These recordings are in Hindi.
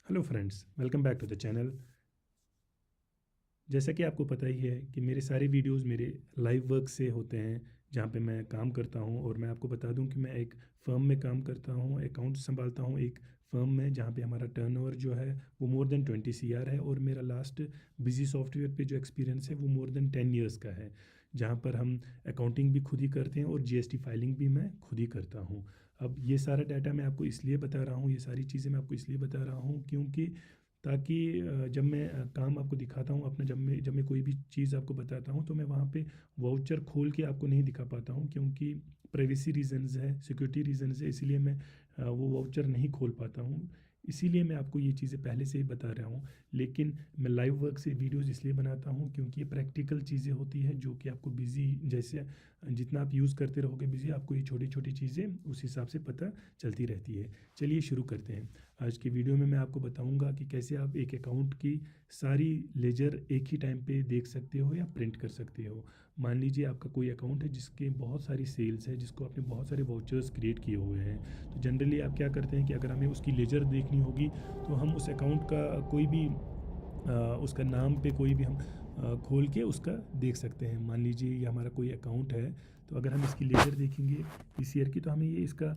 Hello friends, welcome back to the channel. जैसा कि आपको पता ही है कि मेरे सारे वीडियोस मेरे लाइव वर्क से होते हैं, जहाँ पे मैं काम करता हूँ। और मैं आपको बता दूँ कि मैं एक फ़र्म में काम करता हूँ, अकाउंट संभालता हूँ एक फ़र्म में, जहाँ पे हमारा टर्नओवर जो है वो मोर देन 20 CR है। और मेरा लास्ट बिजी सॉफ्टवेयर पे जो एक्सपीरियंस है वो मोर देन 10 years का है, जहाँ पर हम अकाउंटिंग भी खुद ही करते हैं और GST फाइलिंग भी मैं खुद ही करता हूँ। अब ये सारा डाटा मैं आपको इसलिए बता रहा हूँ, ये सारी चीज़ें मैं आपको इसलिए बता रहा हूँ क्योंकि ताकि जब मैं काम आपको दिखाता हूँ अपना, जब मैं कोई भी चीज़ आपको बताता हूँ तो मैं वहाँ पे वाउचर खोल के आपको नहीं दिखा पाता हूँ, क्योंकि प्राइवेसी रीजंस है, सिक्योरिटी रीजंस है, इसीलिए मैं वो वाउचर नहीं खोल पाता हूँ। इसीलिए मैं आपको ये चीज़ें पहले से ही बता रहा हूँ। लेकिन मैं लाइव वर्क से वीडियोज़ इसलिए बनाता हूँ क्योंकि ये प्रैक्टिकल चीज़ें होती है जो कि आपको बिज़ी, जैसे जितना आप यूज़ करते रहोगे बिज़ी, आपको ये छोटी छोटी चीज़ें उस हिसाब से पता चलती रहती है। चलिए शुरू करते हैं। आज की वीडियो में मैं आपको बताऊंगा कि कैसे आप एक अकाउंट की सारी लेजर एक ही टाइम पे देख सकते हो या प्रिंट कर सकते हो। मान लीजिए आपका कोई अकाउंट है जिसके बहुत सारी सेल्स है, जिसको आपने बहुत सारे वाउचर्स क्रिएट किए हुए हैं। तो जनरली आप क्या करते हैं कि अगर हमें उसकी लेजर देखनी होगी तो हम उस अकाउंट का कोई भी उसका नाम पे कोई भी हम खोल के उसका देख सकते हैं। मान लीजिए ये हमारा कोई अकाउंट है, तो अगर हम इसकी लेजर देखेंगे इस ईयर की, तो हमें ये इसका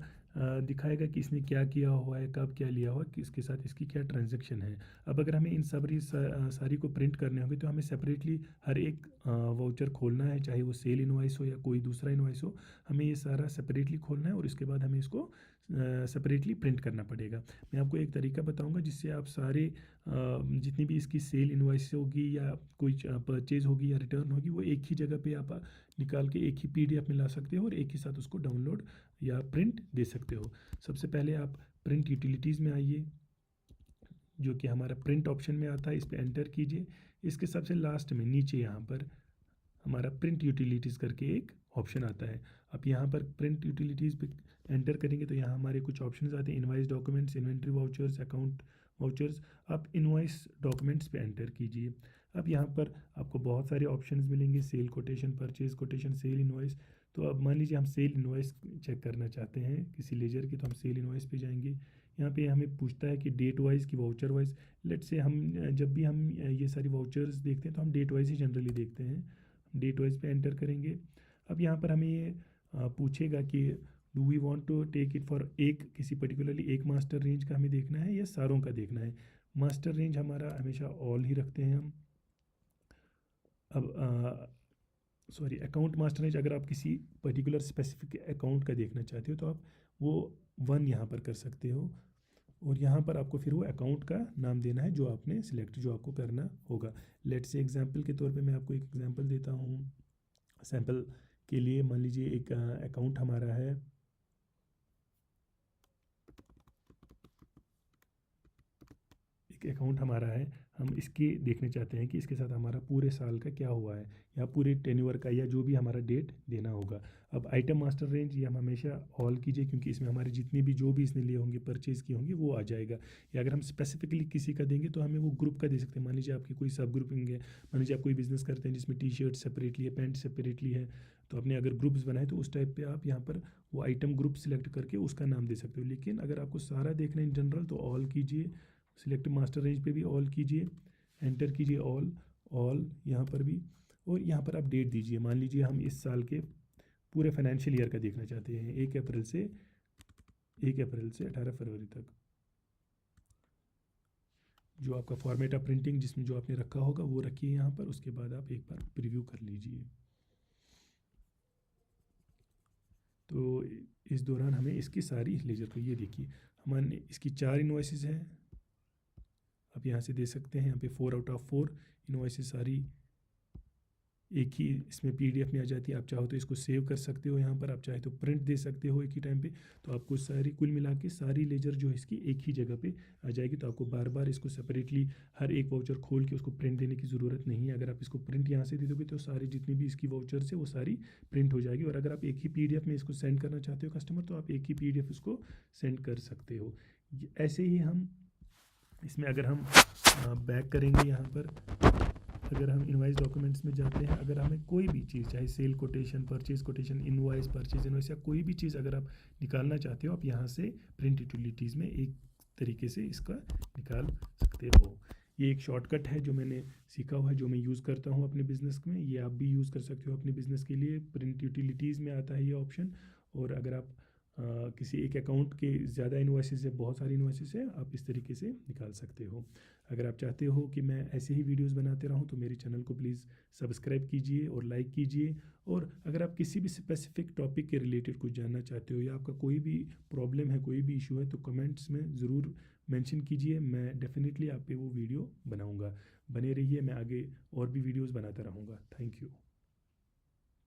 दिखाएगा कि इसने क्या किया हुआ है, कब क्या लिया हुआ है, किसके साथ इसकी क्या ट्रांजैक्शन है। अब अगर हमें इन सारी को प्रिंट करने होंगे तो हमें सेपरेटली हर एक वाउचर खोलना है, चाहे वो सेल इनवॉइस हो या कोई दूसरा इनवॉइस हो। हमें ये सारा सेपरेटली खोलना है और इसके बाद हमें इसको सेपरेटली प्रिंट करना पड़ेगा। मैं आपको एक तरीका बताऊंगा जिससे आप सारे जितनी भी इसकी सेल इनवॉइस होगी या कोई परचेज होगी या रिटर्न होगी, वो एक ही जगह पे आप निकाल के एक ही PDF में ला सकते हो और एक ही साथ उसको डाउनलोड या प्रिंट दे सकते हो। सबसे पहले आप प्रिंट यूटिलिटीज़ में आइए, जो कि हमारा प्रिंट ऑप्शन में आता है, इस पर एंटर कीजिए। इसके सबसे लास्ट में नीचे यहाँ पर हमारा प्रिंट यूटिलिटीज़ करके एक ऑप्शन आता है। आप यहाँ पर प्रिंट यूटिलिटीज़ पे एंटर करेंगे तो यहाँ हमारे कुछ ऑप्शंस आते हैं: invoice documents, inventory vouchers, account vouchers. आप इनवाइस डॉक्यूमेंट्स पे एंटर कीजिए। अब यहाँ पर आपको बहुत सारे ऑप्शंस मिलेंगे: sale quotation, purchase quotation, sale invoice. तो अब मान लीजिए हम सेल इनवाइस चेक करना चाहते हैं किसी लेजर की, तो हम सेल इनवाइस पे जाएंगे। यहाँ पे हमें पूछता है कि डेट वाइज की वाउचर वाइज। लेट से हम जब भी हम ये सारी वाउचर्स देखते हैं तो हम डेट वाइज ही जनरली देखते हैं। डेट वाइज पे एंटर करेंगे। अब यहाँ पर हमें ये पूछेगा कि do we want to take it for एक किसी पर्टिकुलरली एक मास्टर रेंज का हमें देखना है या सारों का देखना है। मास्टर रेंज हमारा हमेशा ऑल ही रखते हैं हम। अब सॉरी, अकाउंट मास्टर रेंज अगर आप किसी पर्टिकुलर स्पेसिफिक अकाउंट का देखना चाहते हो तो आप वो 1 यहाँ पर कर सकते हो। और यहाँ पर आपको फिर वो अकाउंट का नाम देना है जो आपने सिलेक्ट, जो आपको करना होगा। लेट से एग्जांपल के तौर पे मैं आपको एक एग्जांपल देता हूँ। सैंपल के लिए मान लीजिए एक अकाउंट हमारा है, एक अकाउंट हमारा है, हम इसके देखने चाहते हैं कि इसके साथ हमारा पूरे साल का क्या हुआ है या पूरे टेन्योर का, या जो भी हमारा डेट देना होगा। अब आइटम मास्टर रेंज ये हम हमेशा ऑल कीजिए, क्योंकि इसमें हमारे जितने भी जो भी इसने लिए होंगे, परचेज़ किए होंगे, वो आ जाएगा। या अगर हम स्पेसिफिकली किसी का देंगे तो हमें वो ग्रुप का दे सकते हैं। मान लीजिए आपकी कोई सब ग्रुपिंग है, मान लीजिए आप कोई बिजनेस करते हैं जिसमें T-शर्ट सेपरेटली है, पैंट सेपरेटली है, तो आपने अगर ग्रुप्स बनाए तो उस टाइप पे आप यहाँ पर वो आइटम ग्रुप सिलेक्ट करके उसका नाम दे सकते हो। लेकिन अगर आपको सारा देखना है इन जनरल तो ऑल कीजिए, सिलेक्ट मास्टर रेंज पे भी ऑल कीजिए, एंटर कीजिए ऑल, ऑल यहाँ पर भी। और यहाँ पर आप डेट दीजिए। मान लीजिए हम इस साल के पूरे फाइनेंशियल ईयर का देखना चाहते हैं, 1 अप्रैल से 18 फरवरी तक। जो आपका फॉर्मेट ऑफ प्रिंटिंग जिसमें जो आपने रखा होगा वो रखिए यहाँ पर। उसके बाद आप एक बार प्रीव्यू कर लीजिए। तो इस दौरान हमें इसकी सारी लेजर को, ये देखिए हमारे इसकी 4 इन्वॉइसेस हैं, आप यहाँ से दे सकते हैं। यहाँ पे 4 आउट ऑफ 4 इनवॉइसेस सारी एक ही इसमें PDF में आ जाती है। आप चाहो तो इसको सेव कर सकते हो यहाँ पर, आप चाहे तो प्रिंट दे सकते हो एक ही टाइम पे। तो आपको सारी कुल मिला के सारी लेजर जो है इसकी एक ही जगह पे आ जाएगी। तो आपको बार बार इसको सेपरेटली हर एक वाउचर खोल के उसको प्रिंट देने की ज़रूरत नहीं है। अगर आप इसको प्रिंट यहाँ से दे दोगे तो सारी जितनी भी इसकी वाउचर्स है वो सारी प्रिंट हो जाएगी। और अगर आप एक ही PDF में इसको सेंड करना चाहते हो कस्टमर, तो आप एक ही PDF उसको सेंड कर सकते हो। ऐसे ही हम इसमें अगर हम बैक करेंगे यहाँ पर, अगर हम इनवाइस डॉक्यूमेंट्स में जाते हैं, अगर हमें कोई भी चीज़, चाहे sale quotation, purchase quotation, invoice, purchase invoice, या कोई भी चीज़ अगर आप निकालना चाहते हो, आप यहाँ से प्रिंट यूटिलिटीज़ में एक तरीके से इसका निकाल सकते हो। ये एक शॉर्टकट है जो मैंने सीखा हुआ है, जो मैं यूज़ करता हूँ अपने बिज़नेस में। ये आप भी यूज़ कर सकते हो अपने बिज़नेस के लिए। प्रिंट यूटिलिटीज़ में आता है ये ऑप्शन। और अगर आप किसी एक अकाउंट के ज़्यादा इन्वॉइसेस है, बहुत सारी इन्वॉइसेस है, आप इस तरीके से निकाल सकते हो। अगर आप चाहते हो कि मैं ऐसे ही वीडियोस बनाते रहूं तो मेरे चैनल को प्लीज़ सब्सक्राइब कीजिए और लाइक कीजिए। और अगर आप किसी भी स्पेसिफिक टॉपिक के रिलेटेड कुछ जानना चाहते हो या आपका कोई भी प्रॉब्लम है, कोई भी इशू है, तो कमेंट्स में ज़रूर मेंशन कीजिए। मैं डेफिनेटली आप पे वो वीडियो बनाऊंगा। बने रहिए, मैं आगे और भी वीडियोस बनाता रहूँगा। Thank you.